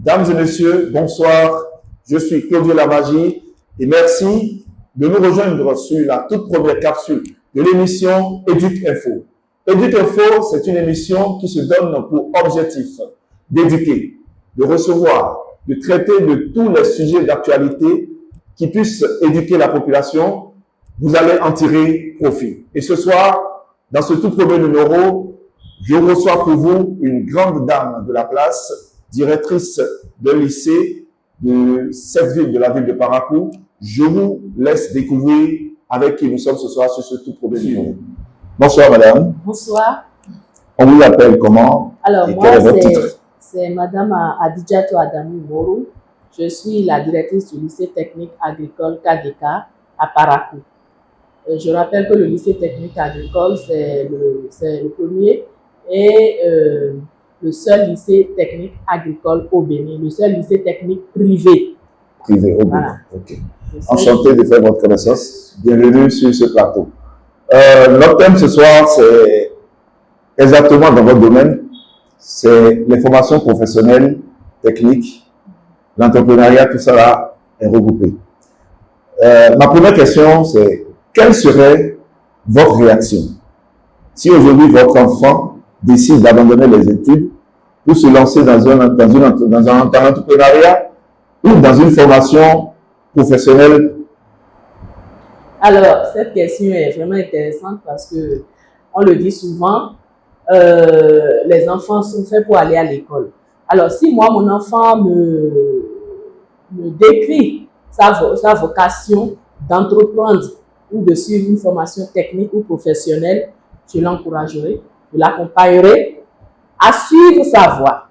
Dames et messieurs, bonsoir. Je suis Claudio Lamagie et merci de nous rejoindre sur la toute première capsule de l'émission Éduc Info. Éduc Info, c'est une émission qui se donne pour objectif d'éduquer, de recevoir, de traiter de tous les sujets d'actualité qui puissent éduquer la population. Vous allez en tirer profit. Et ce soir, dans ce tout premier numéro, je reçois pour vous une grande dame de la place, directrice d'un lycée de cette ville, de la ville de Parakou. Je vous laisse découvrir avec qui nous sommes ce soir sur ce tout premier numéro. Bonsoir madame. Bonsoir. On vous appelle comment? Alors et moi, quel est votre titre? c'est madame Adidjatou Adamou Moro. Je suis la directrice du lycée technique agricole KDK à Parakou. Je rappelle que le lycée technique agricole, c'est le premier et le seul lycée technique agricole au Bénin, le seul lycée technique privé. Privé au Bénin, Voilà. ok. Enchanté de faire votre connaissance. Bienvenue sur ce plateau. Notre thème ce soir, c'est exactement dans votre domaine, c'est les formations professionnelles, techniques, l'entrepreneuriat, tout ça là est regroupé. Ma première question, c'est quelle serait votre réaction si aujourd'hui votre enfant décide d'abandonner les études pour se lancer dans un entrepreneuriat ou dans une formation professionnelle? Alors, cette question est vraiment intéressante parce que on le dit souvent, les enfants sont faits pour aller à l'école. Alors, si moi, mon enfant me décrit sa vocation d'entreprendre ou de suivre une formation technique ou professionnelle, je l'encouragerai, je l'accompagnerai à suivre sa voie.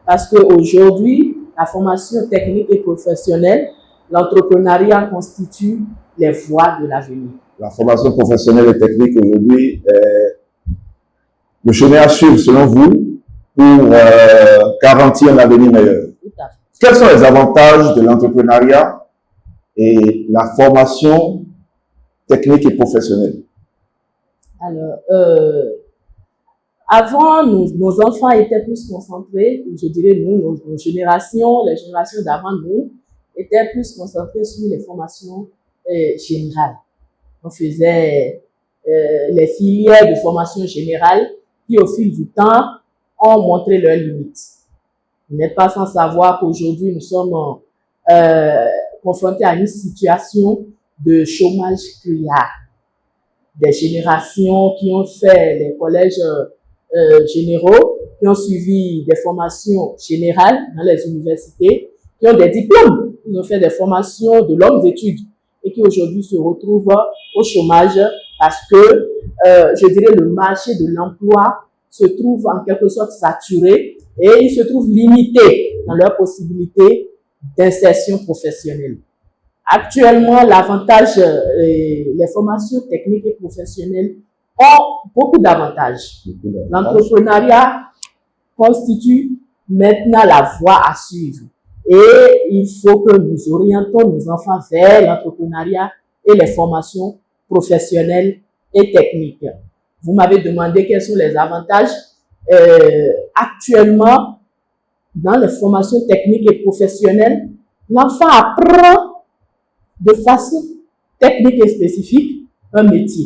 Parce qu'aujourd'hui, la formation technique et professionnelle, l'entrepreneuriat constitue les voies de l'avenir. La formation professionnelle et technique aujourd'hui est le chemin à suivre selon vous pour garantir un avenir meilleur. Tout à fait. Quels sont les avantages de l'entrepreneuriat et la formation technique et professionnelle? Alors, avant, nos enfants étaient plus concentrés, je dirais nous, nos générations, les générations d'avant nous, étaient plus concentrées sur les formations générales. On faisait les filières de formation générale qui, au fil du temps, ont montré leurs limites. Vous n'êtes pas sans savoir qu'aujourd'hui, nous sommes confrontés à une situation de chômage criard. Des générations qui ont fait les collèges généraux, qui ont suivi des formations générales dans les universités, qui ont des diplômes, qui ont fait des formations de longues études et qui aujourd'hui se retrouvent au chômage parce que, je dirais, le marché de l'emploi se trouve en quelque sorte saturé et ils se trouvent limités dans leurs possibilités d'insertion professionnelle. Actuellement, l'avantage, les formations techniques et professionnelles ont beaucoup d'avantages. L'entrepreneuriat constitue maintenant la voie à suivre. Et il faut que nous orientons nos enfants vers l'entrepreneuriat et les formations professionnelles et techniques. Vous m'avez demandé quels sont les avantages. Actuellement, dans les formations techniques et professionnelles, l'enfant apprend de façon technique et spécifique un métier.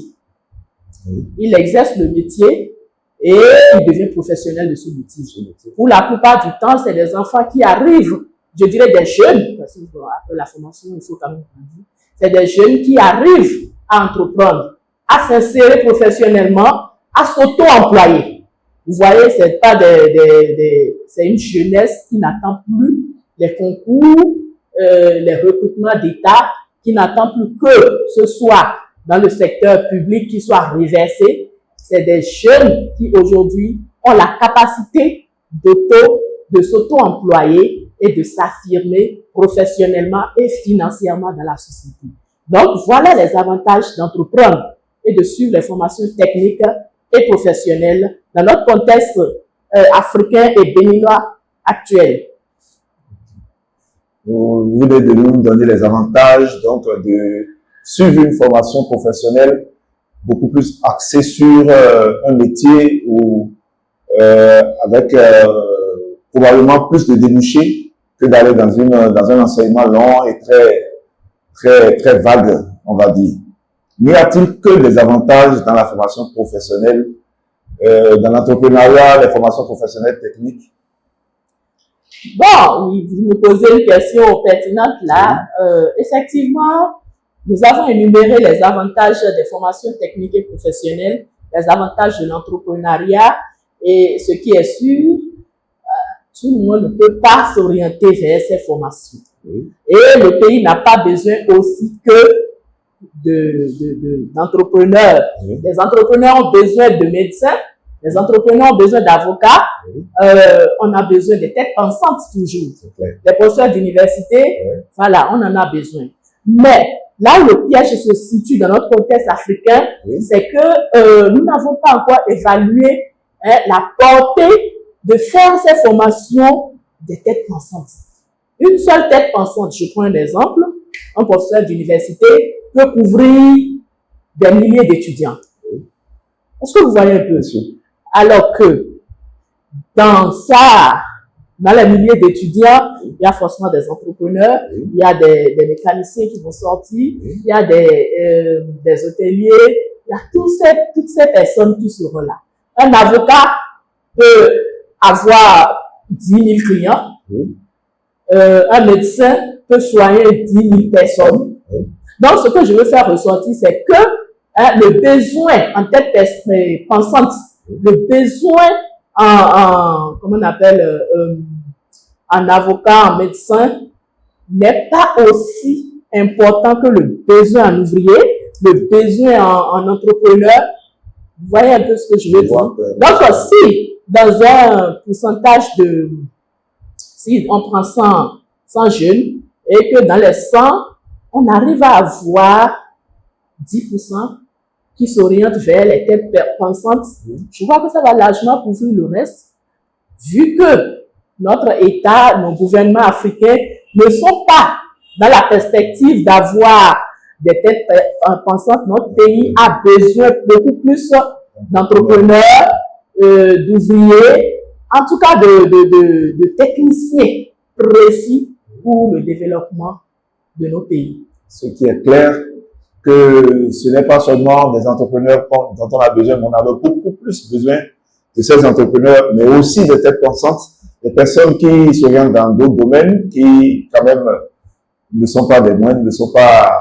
Il exerce le métier et il devient professionnel de ce métier. Pour la plupart du temps, c'est des enfants qui arrivent, je dirais des jeunes, parce que après la formation, il faut quand même dire, c'est des jeunes qui arrivent à entreprendre, à s'insérer professionnellement, à s'auto-employer. Vous voyez, c'est une jeunesse qui n'attend plus les concours, les recrutements d'État, qui n'attend plus que ce soit dans le secteur public qui soit reversé. C'est des jeunes qui aujourd'hui ont la capacité de s'auto-employer et de s'affirmer professionnellement et financièrement dans la société. Donc, voilà les avantages d'entreprendre et de suivre les formations techniques et professionnelles dans notre contexte africain et béninois actuel. Vous venez de nous donner les avantages donc de suivre une formation professionnelle beaucoup plus axée sur un métier ou avec probablement plus de débouchés que d'aller dans un enseignement long et très vague, on va dire. N'y a-t-il que des avantages dans la formation professionnelle, dans l'entrepreneuriat, les formations professionnelles techniques? Bon, oui, vous me posez une question pertinente là. Effectivement, nous avons énuméré les avantages des formations techniques et professionnelles, les avantages de l'entrepreneuriat, et ce qui est sûr, tout le monde ne peut pas s'orienter vers ces formations. Oui. Et le pays n'a pas besoin aussi que d'entrepreneurs. Oui. Les entrepreneurs ont besoin de médecins, les entrepreneurs ont besoin d'avocats, oui. On a besoin de têtes pensantes toujours, des professeurs d'université, oui. Voilà, on en a besoin. Mais là où le piège se situe dans notre contexte africain, oui. C'est que nous n'avons pas encore évalué la portée de faire ces formations des têtes pensantes. Une seule tête pensante, je prends un exemple, un professeur d'université peut couvrir des milliers d'étudiants. Est-ce que vous voyez un peu? Alors que dans les milliers d'étudiants, il y a forcément des entrepreneurs, il y a des mécaniciens qui vont sortir, il y a des hôteliers, il y a toutes ces personnes qui seront là. Un avocat peut avoir 10 000 clients, un médecin peut soigner 10 000 personnes. Donc, ce que je veux faire ressortir, c'est que le besoin en tête pensante, le besoin comment on appelle, en avocat, en médecin, n'est pas aussi important que le besoin en ouvrier, le besoin en entrepreneur. Vous voyez un peu ce que je veux dire? Donc, si dans un pourcentage si on prend 100 jeunes et que dans les 100, on arrive à avoir 10% qui s'orientent vers les têtes pensantes, je vois que ça va largement couvrir le reste, vu que notre État, nos gouvernements africains ne sont pas dans la perspective d'avoir des têtes pensantes. Notre pays a besoin beaucoup plus d'entrepreneurs, d'ouvriers, en tout cas de techniciens précis pour le développement de nos pays. Ce qui est clair, que ce n'est pas seulement des entrepreneurs dont on a besoin, mais on a beaucoup plus besoin de ces entrepreneurs, mais aussi des têtes pensantes, des personnes qui s'orientent dans d'autres domaines, qui quand même ne sont pas des moindres, ne sont pas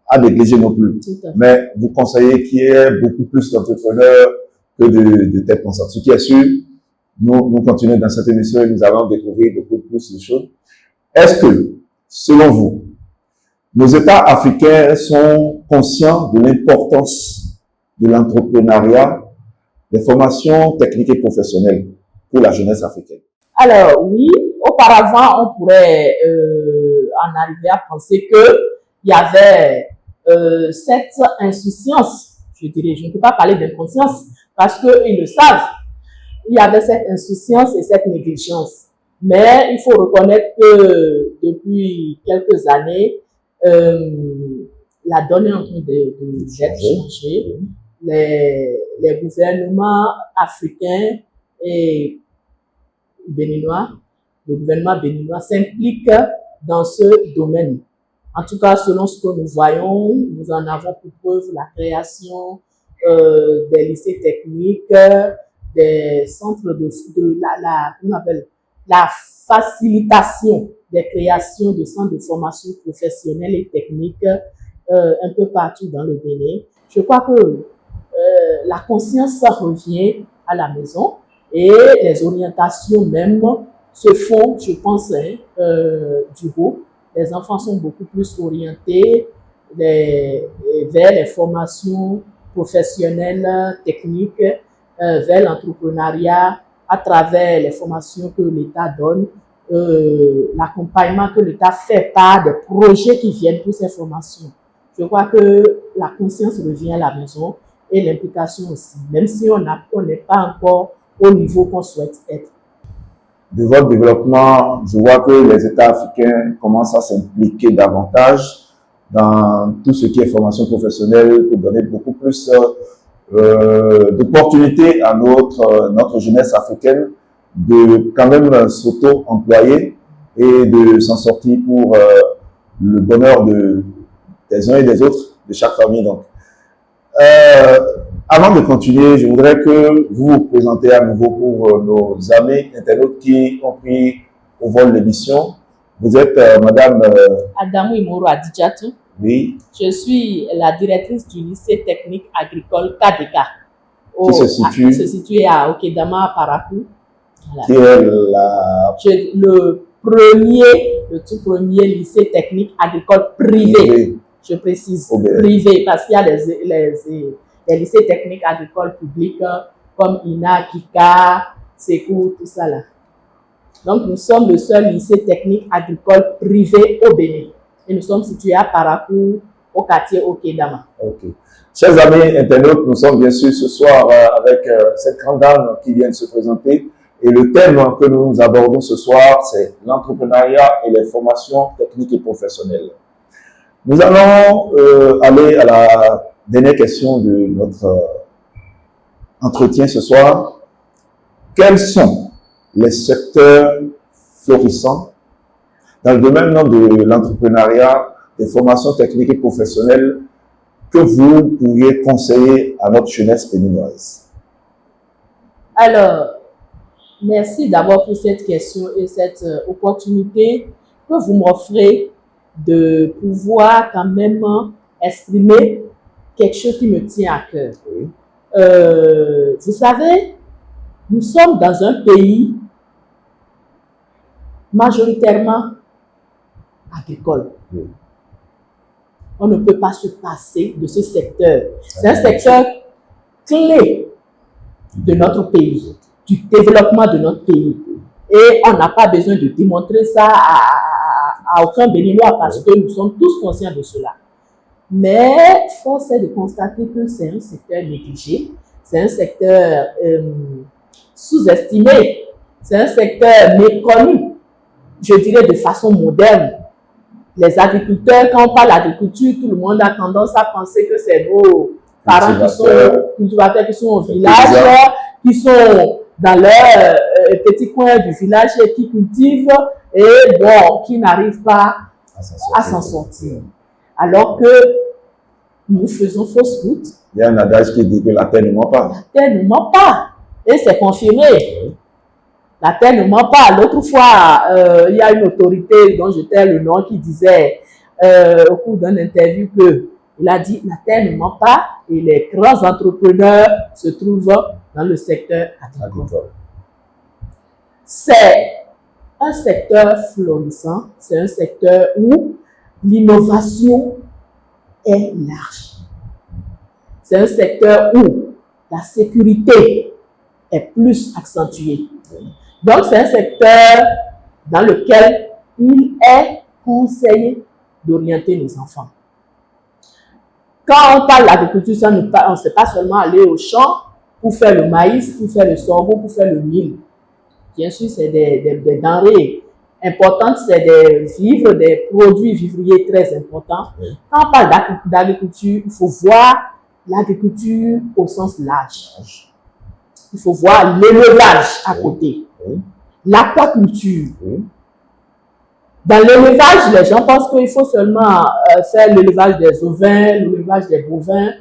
à négliger non plus. Mais vous conseillez qu'il y ait beaucoup plus d'entrepreneurs que de têtes pensantes. Ce qui est sûr, nous continuons dans cette émission et nous allons découvrir beaucoup plus de choses. Est-ce que, selon vous, nos États africains sont conscients de l'importance de l'entrepreneuriat, des formations techniques et professionnelles pour la jeunesse africaine? Alors oui, auparavant, on pourrait en arriver à penser qu'il y avait cette insouciance, je dirais, je ne peux pas parler d'inconscience, parce qu'ils le savent, il y avait cette insouciance et cette négligence. Mais il faut reconnaître que depuis quelques années, la donne est en train de changer. Les gouvernements africains et béninois, le gouvernement béninois s'implique dans ce domaine. En tout cas, selon ce que nous voyons, nous en avons pour preuve la création des lycées techniques, des centres la facilitation des créations de centres de formation professionnelle et technique un peu partout dans le Bénin. Je crois que la conscience revient à la maison et les orientations même se font, je pense, du haut. Les enfants sont beaucoup plus orientés vers les formations professionnelles, techniques, vers l'entrepreneuriat à travers les formations que l'État donne, l'accompagnement que l'État fait par des projets qui viennent pour ces formations. Je crois que la conscience revient à la maison et l'implication aussi, même si on n'est pas encore au niveau qu'on souhaite être. De votre développement, je vois que les États africains commencent à s'impliquer davantage dans tout ce qui est formation professionnelle pour donner beaucoup plus d'opportunités à notre jeunesse africaine de quand même s'auto-employer et de s'en sortir pour le bonheur des uns et des autres, de chaque famille. Donc, avant de continuer, je voudrais que vous vous présentez à nouveau pour nos amis internautes qui ont pris au vol l'émission. Vous êtes Madame Adamou Imoro Adidjatou. Oui. Je suis la directrice du lycée technique agricole KDK. Qui se situe à Okedama, à Parakou. Voilà. Qui est le tout premier lycée technique agricole privé. Je précise, privé, parce qu'il y a les lycées techniques agricoles publics comme INA, KIKA, SECO, tout ça là. Donc, nous sommes le seul lycée technique agricole privé au Bénin. Et nous sommes situés à Parakou, au quartier Okedama. Ok. Chers amis internautes, nous sommes bien sûr ce soir avec cette grande dame qui vient de se présenter. Et le thème que nous abordons ce soir, c'est l'entrepreneuriat et les formations techniques et professionnelles. Nous allons aller à la dernière question de notre entretien ce soir. Quels sont les secteurs florissants dans le domaine de l'entrepreneuriat, des formations techniques et professionnelles que vous pourriez conseiller à notre jeunesse béninoise? Alors, merci d'abord pour cette question et cette opportunité que vous m'offrez de pouvoir quand même exprimer quelque chose qui me tient à cœur. Oui. Vous savez, nous sommes dans un pays majoritairement agricole. Oui. On ne peut pas se passer de ce secteur. C'est un secteur clé de notre pays, du développement de notre pays. Et on n'a pas besoin de démontrer ça à aucun Béninois parce que nous sommes tous conscients de cela. Mais force est de constater que c'est un secteur négligé, c'est un secteur sous-estimé, c'est un secteur méconnu, je dirais de façon moderne. Les agriculteurs, quand on parle d'agriculture, tout le monde a tendance à penser que c'est nos parents qui sont cultivateurs, qui sont au village, qui sont dans leur petit coin du village et qui cultivent et bon, qui n'arrivent pas à s'en sortir. Alors que nous faisons fausse route. Il y a un adage qui dit que la terre ne ment pas. La terre ne ment pas. Et c'est confirmé. La terre ne ment pas. L'autre fois, il y a une autorité dont je tais le nom qui disait au cours d'une interview qu'il a dit la terre ne ment pas et les grands entrepreneurs se trouvent dans le secteur agricole. C'est un secteur florissant, c'est un secteur où l'innovation est large. C'est un secteur où la sécurité est plus accentuée. Donc, c'est un secteur dans lequel il est conseillé d'orienter nos enfants. Quand on parle d'agriculture, on ne sait pas seulement aller au champ pour faire le maïs, pour faire le sorgho, pour faire le mil. Bien sûr, c'est des denrées importantes, c'est des vivres, des produits vivriers très importants. Oui. Quand on parle d'agriculture, il faut voir l'agriculture au sens large. Il faut voir l'élevage à côté, l'aquaculture. Dans l'élevage, les gens pensent qu'il faut seulement faire l'élevage des ovins, l'élevage des bovins.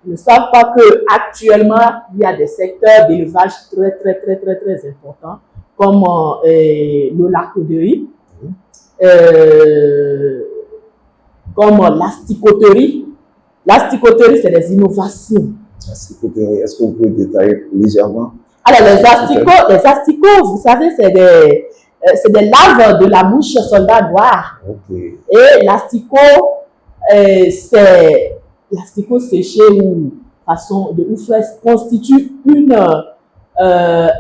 Ils ne savent pas qu'actuellement, il y a des secteurs d'élevage très importants, comme le lactoderie, comme l'asticoterie. L'asticoterie, c'est des innovations. L'asticoterie, est-ce que vous pouvez détailler légèrement? Alors, les asticots, vous savez, c'est des larves de la mouche soldat noire. Okay. Et l'asticot, c'est l'asticot séché ou façon de oufesse constitue une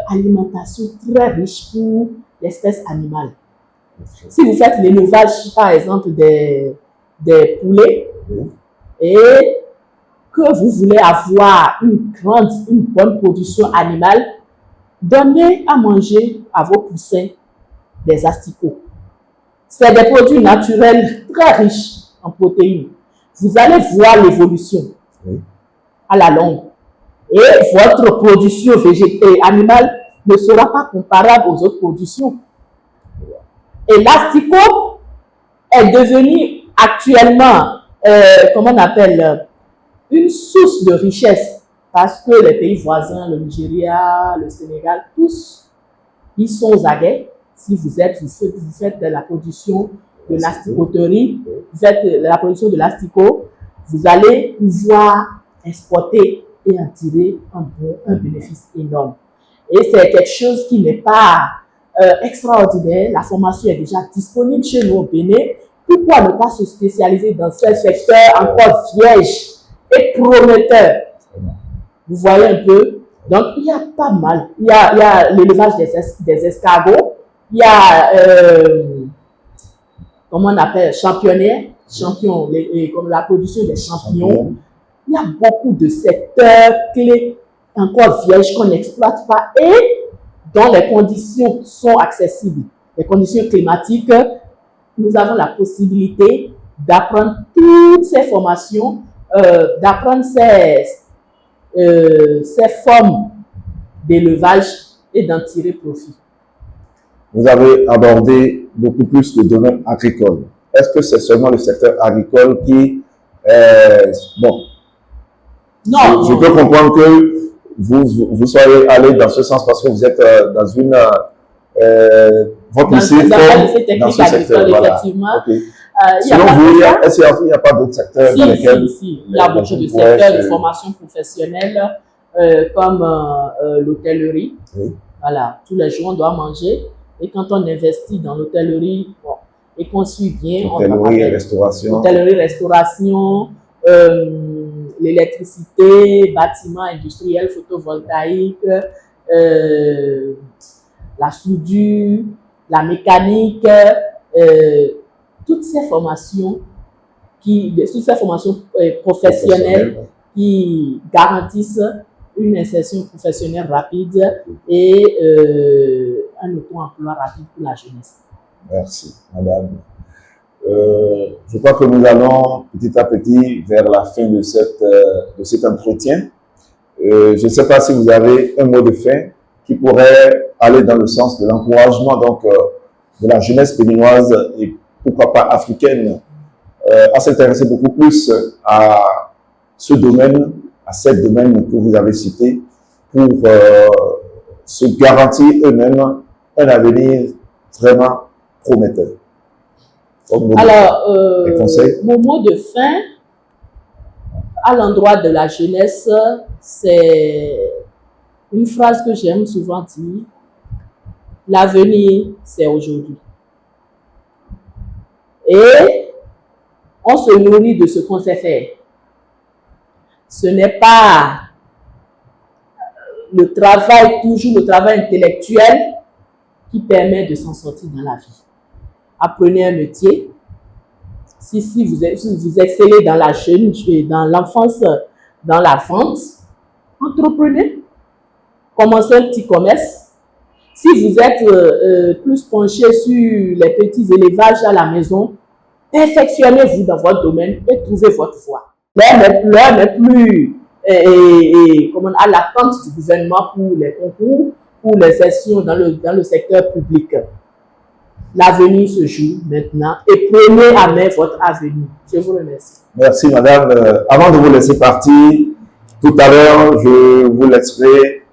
alimentation très riche pour l'espèce animale. Okay. Si vous faites l'élevage, par exemple, des poulets, et que vous voulez avoir une bonne production animale, donnez à manger à vos poussins des asticots. C'est des produits naturels très riches en protéines. Vous allez voir l'évolution à la longue. Et votre production végétale animale ne sera pas comparable aux autres productions. Et l'asticot est devenu actuellement, comment on appelle, une source de richesse parce que les pays voisins, le Nigeria, le Sénégal, tous, ils sont aux aguets. Si vous faites de la production de l'asticoterie, vous faites de la production de l'asticot, vous allez pouvoir exporter et en tirer un bénéfice énorme. Et c'est quelque chose qui n'est pas extraordinaire. La formation est déjà disponible chez nous au Bénin. Pourquoi ne pas se spécialiser dans ce secteur encore vierge et prometteur? Vous voyez un peu. Donc, il y a pas mal. Il y a l'élevage des escargots. Il y a, comment on appelle, champions, comme la production des champignons. Il y a beaucoup de secteurs clés encore vierges qu'on n'exploite pas et dont les conditions sont accessibles. Les conditions climatiques, nous avons la possibilité d'apprendre toutes ces formations, d'apprendre ces formes d'élevage et d'en tirer profit. Vous avez abordé beaucoup plus le domaine agricole. Est-ce que c'est seulement le secteur agricole qui... bon, non, je peux comprendre que vous soyez allé dans ce sens parce que vous êtes dans une... votre lycée dans ce secteur. Voilà. Effectivement. Okay. Selon vous, est-ce qu'il n'y a pas d'autres secteurs dans lesquels... Si. Il y a beaucoup de secteurs de formation professionnelle comme l'hôtellerie. Oui. Voilà, tous les jours on doit manger. Et quand on investit dans l'hôtellerie, bon, et qu'on suit bien, hôtellerie, restauration. Hôtellerie, restauration, l'électricité, bâtiments industriels, photovoltaïques, la soudure, la mécanique, toutes ces formations professionnelles qui garantissent une insertion professionnelle rapide et un auto-emploi rapide pour la jeunesse. Merci, madame. Je crois que nous allons petit à petit vers la fin de cet entretien. Je ne sais pas si vous avez un mot de fin qui pourrait aller dans le sens de l'encouragement de la jeunesse béninoise et pourquoi pas africaine à s'intéresser beaucoup plus à ce domaine, à ces domaines que vous avez cités, pour se garantir eux-mêmes un avenir vraiment prometteur. Alors, mon mot de fin à l'endroit de la jeunesse, c'est une phrase que j'aime souvent dire: l'avenir, c'est aujourd'hui. Et on se nourrit de ce qu'on sait faire. Ce n'est pas le travail, toujours le travail intellectuel, qui permet de s'en sortir dans la vie. Apprenez un métier. Si vous excellez dans la jeune, dans l'enfance, dans la vente, entreprenez. Commencez un petit commerce. Si vous êtes plus penché sur les petits élevages à la maison, perfectionnez-vous dans votre domaine et trouvez votre voie. L'heure n'est plus à l'attente du gouvernement pour les concours, pour les sessions dans le secteur public. L'avenir se joue maintenant et prenez à main votre avenir. Je vous remercie. Merci, madame. Avant de vous laisser partir, tout à l'heure, je vous laisserai,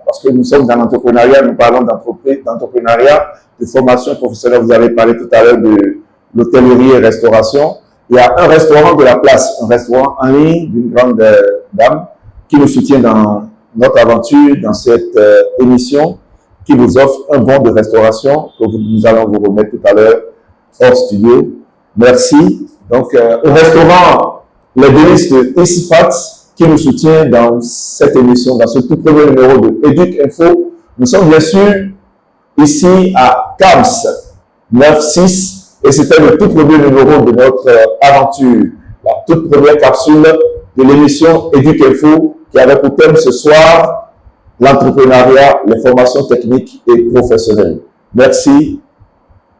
parce que nous sommes dans l'entrepreneuriat, nous parlons d'entrepreneuriat, de formation professionnelle. Vous avez parlé tout à l'heure de l'hôtellerie et restauration. Il y a un restaurant de la place, un restaurant en ligne d'une grande dame qui nous soutient dans notre aventure, dans cette émission, qui vous offre un bon de restauration que nous allons vous remettre tout à l'heure hors studio. Merci. Donc, au restaurant Les Délices de Isifat, qui nous soutient dans cette émission, dans ce tout premier numéro de Éduc Info. Nous sommes bien sûr ici à CAMS 96 et c'était le tout premier numéro de notre aventure, la toute première capsule de l'émission Éduc Info qui avait pour thème ce soir l'entrepreneuriat, les formations techniques et professionnelles. Merci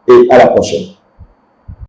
et à la prochaine.